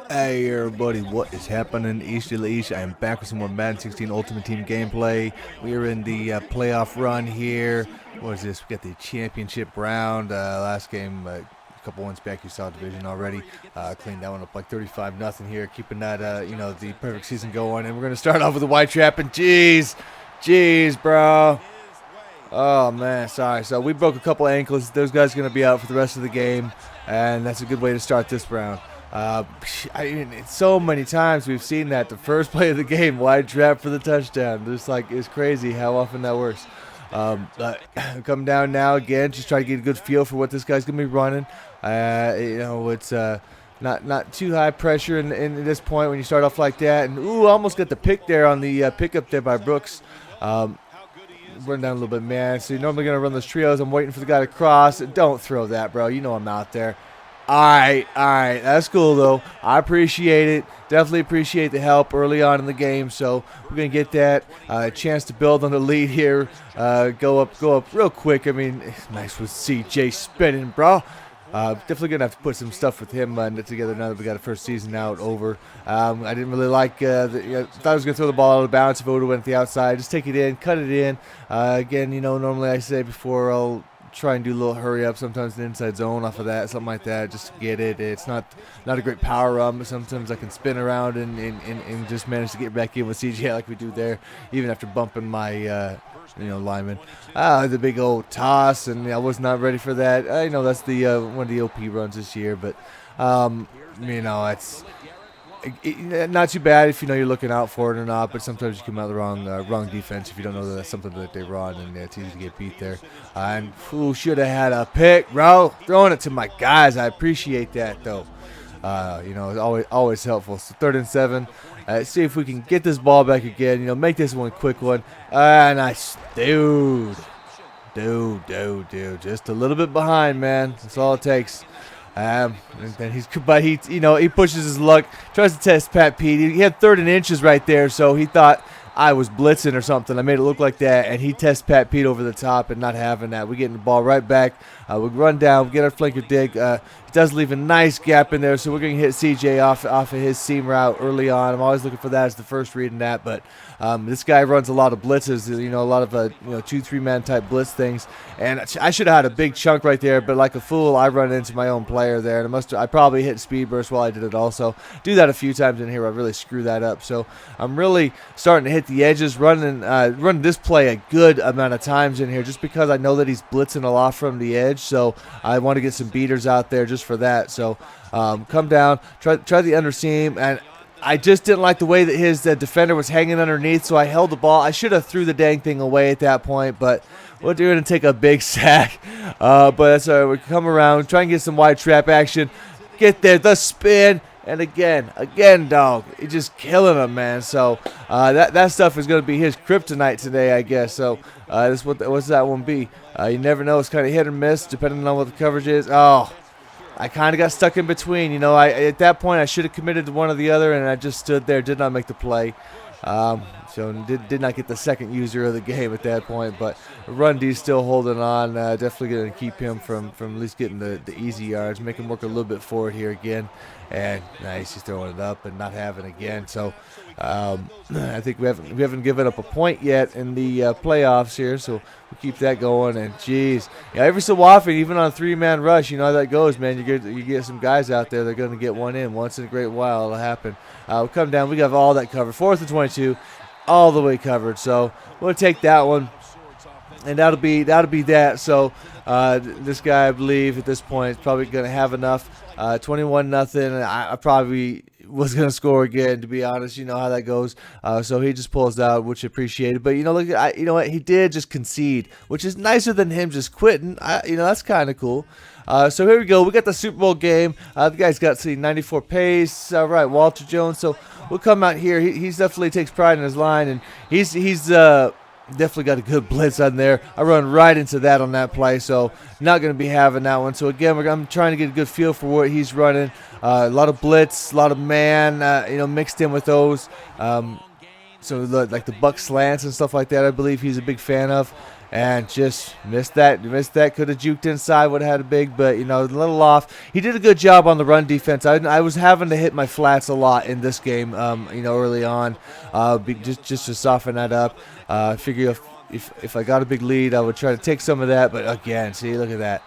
Hey everybody, what is happening? Dela. I am back with some more Madden 16 Ultimate Team gameplay. We are in the playoff run here. What is this? We got the championship round. Last game, a couple ones back, you saw division already. Cleaned that one up like 35-0 here, keeping that the perfect season going. And we're gonna start off with a white trap. And jeez, bro. Oh man, sorry. So we broke a couple ankles. Those guys are gonna be out for the rest of the game, and that's a good way to start this round. So many times we've seen that the first play of the game, wide trap for the touchdown. Just like it's crazy how often that works. But come down now again, just try to get a good feel for what this guy's gonna be running. It's not too high pressure in this point when you start off like that. And almost got the pick there on the pickup there by Brooks. Run down a little bit, man. So you're normally gonna run those trios. I'm waiting for the guy to cross. Don't throw that, bro. You know I'm out there. All right. That's cool, though. I appreciate it. Definitely appreciate the help early on in the game. So we're going to get that chance to build on the lead here. Go up real quick. I mean, nice with CJ spinning, bro. Definitely going to have to put some stuff with him together now that we got a first season out over. I didn't really like thought I was going to throw the ball out of bounds if it would have went at the outside. Just take it in, cut it in. Again, normally I say before I'll try and do a little hurry up, sometimes the inside zone off of that, something like that, just to get it. It's not a great power run, but sometimes I can spin around and just manage to get back in with CJ like we do there, even after bumping my lineman. The big old toss, and I was not ready for that. I know that's the one of the OP runs this year, but it's not too bad if you're looking out for it or not, but sometimes you come out the wrong defense if you don't know that that's something that they run, and it's easy to get beat there. And who should have had a pick, bro? Throwing it to my guys. I appreciate that, though. It's always helpful. So 3rd and 7. See if we can get this ball back again. Make this one a quick one. Nice, dude. Just a little bit behind, man. That's all it takes. And then he pushes his luck, tries to test Pat Pete. He had 3rd and inches right there, so he thought I was blitzing or something. I made it look like that, and he tests Pat Pete over the top and not having that. We get the ball right back. We run down, we get our flanker dig. He does leave a nice gap in there, so we're going to hit CJ off of his seam route early on. I'm always looking for that as the first read in that, but this guy runs a lot of blitzes, a lot of 2-3 man type blitz things, and I should have had a big chunk right there, but like a fool, I run into my own player there, and I probably hit speed burst while I did it also. Do that a few times in here, I really screw that up, so I'm really starting to hit the edges, running this play a good amount of times in here, just because I know that he's blitzing a lot from the edge, so I want to get some beaters out there just for that. So come down, try the underseam, and I just didn't like the way that his defender was hanging underneath, so I held the ball. I should have threw the dang thing away at that point, but we're going to take a big sack. But that's all right. We come around, try and get some wide trap action. Get there, the spin, and again, dog. He's just killing him, man. So that stuff is going to be his kryptonite today, I guess. So what's that one be? You never know. It's kind of hit or miss, depending on what the coverage is. Oh, I kind of got stuck in between. At that point, I should have committed to one or the other, and I just stood there, did not make the play. So did not get the second user of the game at that point, but Run D's still holding on. Definitely going to keep him from at least getting the easy yards, make him work a little bit forward here again. And nice, he's throwing it up and not having again. So I think we haven't given up a point yet in the playoffs here, so we'll keep that going. And geez, every so often, even on a 3-man rush, you know how that goes, man. You get some guys out there that are going to get one in once in a great while. It'll happen. We'll come down. We got all that covered. 4th and 22, all the way covered. So we'll take that one, and that'll be that. So this guy, I believe, at this point, is probably going to have enough. 21-0. I probably was going to score again, to be honest. You know how that goes. So he just pulls out, which I appreciated. But, look, you know what? He did just concede, which is nicer than him just quitting. That's kind of cool. So here we go. We got the Super Bowl game. The guy's got 94 pace. All right, Walter Jones. So we'll come out here. He's definitely takes pride in his line, and he's definitely got a good blitz on there. I run right into that on that play, so not going to be having that one. So again, I'm trying to get a good feel for what he's running. A lot of blitz, a lot of man, mixed in with those. So like the buck slants and stuff like that, I believe he's a big fan of. and just missed that. Could have juked inside, would have had a big, but a little off. He did a good job on the run defense. I was having to hit my flats a lot in this game, early on, just to soften that up. I figure if I got a big lead, I would try to take some of that, but again, see, look at that.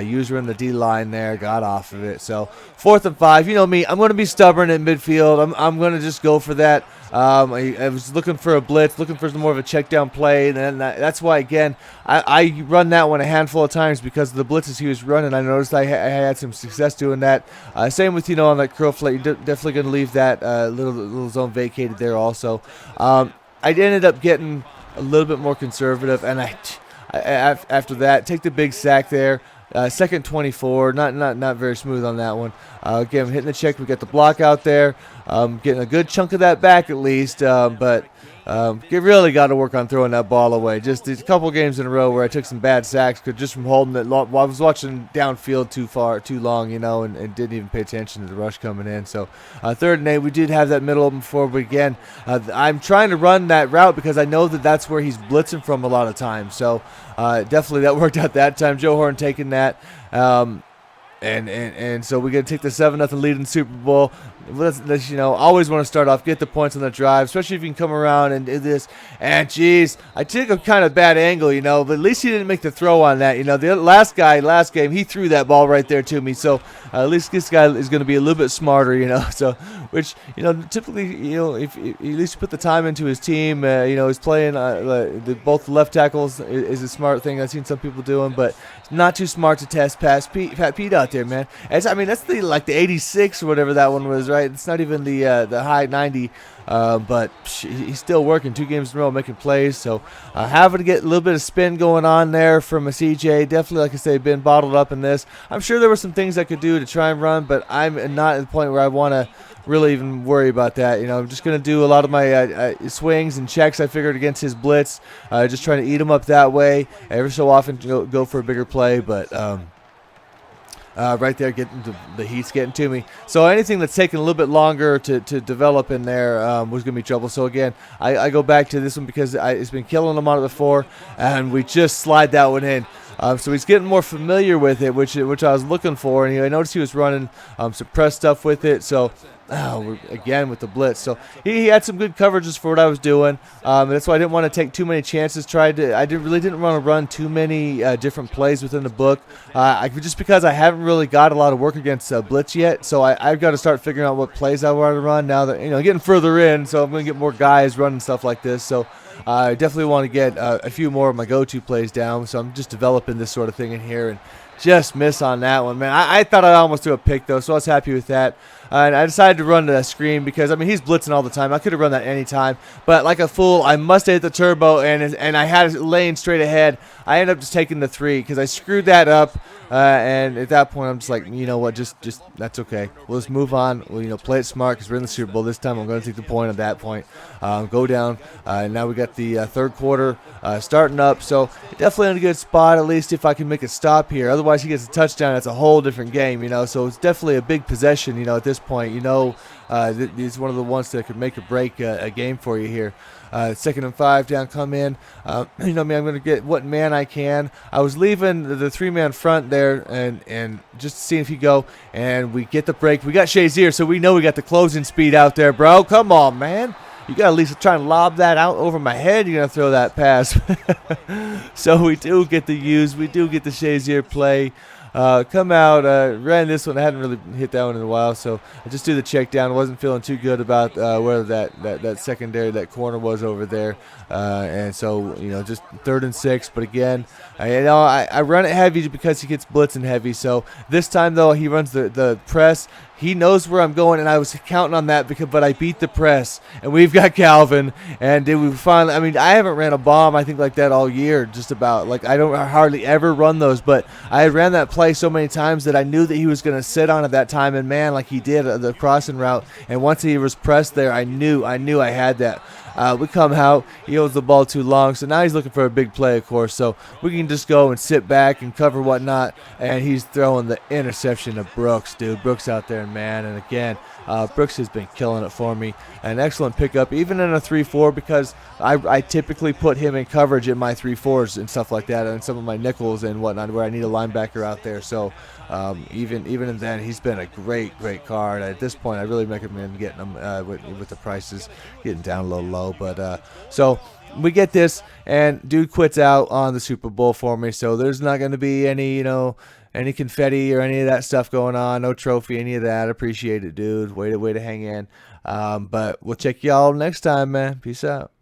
User in the D line there got off of it. So 4th and 5. You know me, I'm going to be stubborn in midfield. I'm going to just go for that. I was looking for a blitz, looking for more of a check down play, and then that's why, again, I run that one a handful of times because of the blitzes he was running. I noticed I had some success doing that. Same with, on that curl flat. You're definitely going to leave that little zone vacated there also. I ended up getting a little bit more conservative, and after that, take the big sack there. Second 24, not very smooth on that one. Again, hitting the check. We got the block out there, getting a good chunk of that back at least. But you really got to work on throwing that ball away. Just a couple games in a row where I took some bad sacks just from holding it. I was watching downfield too long, and didn't even pay attention to the rush coming in. So 3rd and 8, we did have that middle open before, but again, I'm trying to run that route because I know that's where he's blitzing from a lot of times. So definitely that worked out that time. Joe Horn taking that. And so we're going to take the 7-0 lead in the Super Bowl. Let's always want to start off, get the points on the drive, especially if you can come around and do this. And, geez, I took a kind of bad angle, but at least he didn't make the throw on that. The last game, he threw that ball right there to me. So at least this guy is going to be a little bit smarter, So, which, typically, if at least put the time into his team, he's playing both left tackles is a smart thing I've seen some people doing, but it's not too smart to test Pat Pete out there, man. That's the 86 or whatever that one was, right? It's not even the high 90, but he's still working 2 games in a row, making plays. So having to get a little bit of spin going on there from a CJ. Definitely, like I say, been bottled up in this. I'm sure there were some things I could do to try and run, but I'm not at the point where I want to really even worry about that. I'm just going to do a lot of my swings and checks I figured against his blitz, just trying to eat him up that way. Every so often go for a bigger play, but right there, the heat's getting to me. So anything that's taking a little bit longer to develop in there was going to be trouble. So again, I go back to this one because it's been killing him on it before, and we just slide that one in. So he's getting more familiar with it, which I was looking for. And I noticed he was running some press stuff with it. So again with the blitz. So he had some good coverages for what I was doing. That's why I didn't want to take too many chances. I really didn't want to run too many different plays within the book. Just because I haven't really got a lot of work against blitz yet. So I've got to start figuring out what plays I want to run now that getting further in. So I'm going to get more guys running stuff like this. So I definitely want to get a few more of my go-to plays down. So I'm just developing this sort of thing in here and just miss on that one, man. I thought I almost threw a pick, though, so I was happy with that. And I decided to run the screen because, he's blitzing all the time. I could have run that any time. But like a fool, I must have hit the turbo, and I had it laying straight ahead. I ended up just taking the 3 because I screwed that up. And at that point, I'm just like, you know what, just that's okay. We'll just move on. We'll play it smart because we're in the Super Bowl this time. I'm going to take the point at that point. Go down. Now we got the 3rd quarter starting up. So definitely in a good spot, at least if I can make a stop here. Otherwise, he gets a touchdown. That's a whole different game, So it's definitely a big possession, at this point. He's one of the ones that could make or break a game for you here. 2nd and 5 down, come in. I'm going to get what man I can. I was leaving the 3-man front there and just seeing if he go. And we get the break. We got Shazier, so we know we got the closing speed out there, bro. Come on, man. You got to at least try and lob that out over my head. You're going to throw that pass. So we do get the use. We do get the Shazier play. Come out, ran this one. I hadn't really hit that one in a while, so I just do the check down. Wasn't feeling too good about where that secondary, that corner was over there, and so just 3rd and 6. But again, I run it heavy because he gets blitzing heavy. So this time though, he runs the press. He knows where I'm going, and I was counting on that but I beat the press, and we've got Calvin, and we finally. I haven't ran a bomb I think like that all year. Just about I don't hardly ever run those, but I ran that play so many times that I knew that he was going to sit on at that time, and man, like he did the crossing route, and once he was pressed there, I knew I had that. We come out, he holds the ball too long, so now he's looking for a big play, of course, so we can just go and sit back and cover whatnot, and he's throwing the interception to Brooks, dude. Brooks out there, man, and again, Brooks has been killing it for me. An excellent pickup, even in a 3-4, because I typically put him in coverage in my 3-4s and stuff like that, and some of my nickels and whatnot, where I need a linebacker out there. So even in then, he's been a great card. At this point, I really recommend getting him with the prices getting down a little low. But so we get this, and dude quits out on the Super Bowl for me. So there's not going to be any, any confetti or any of that stuff going on. No trophy, any of that. Appreciate it, dude. Way to hang in. But we'll check y'all next time, man. Peace out.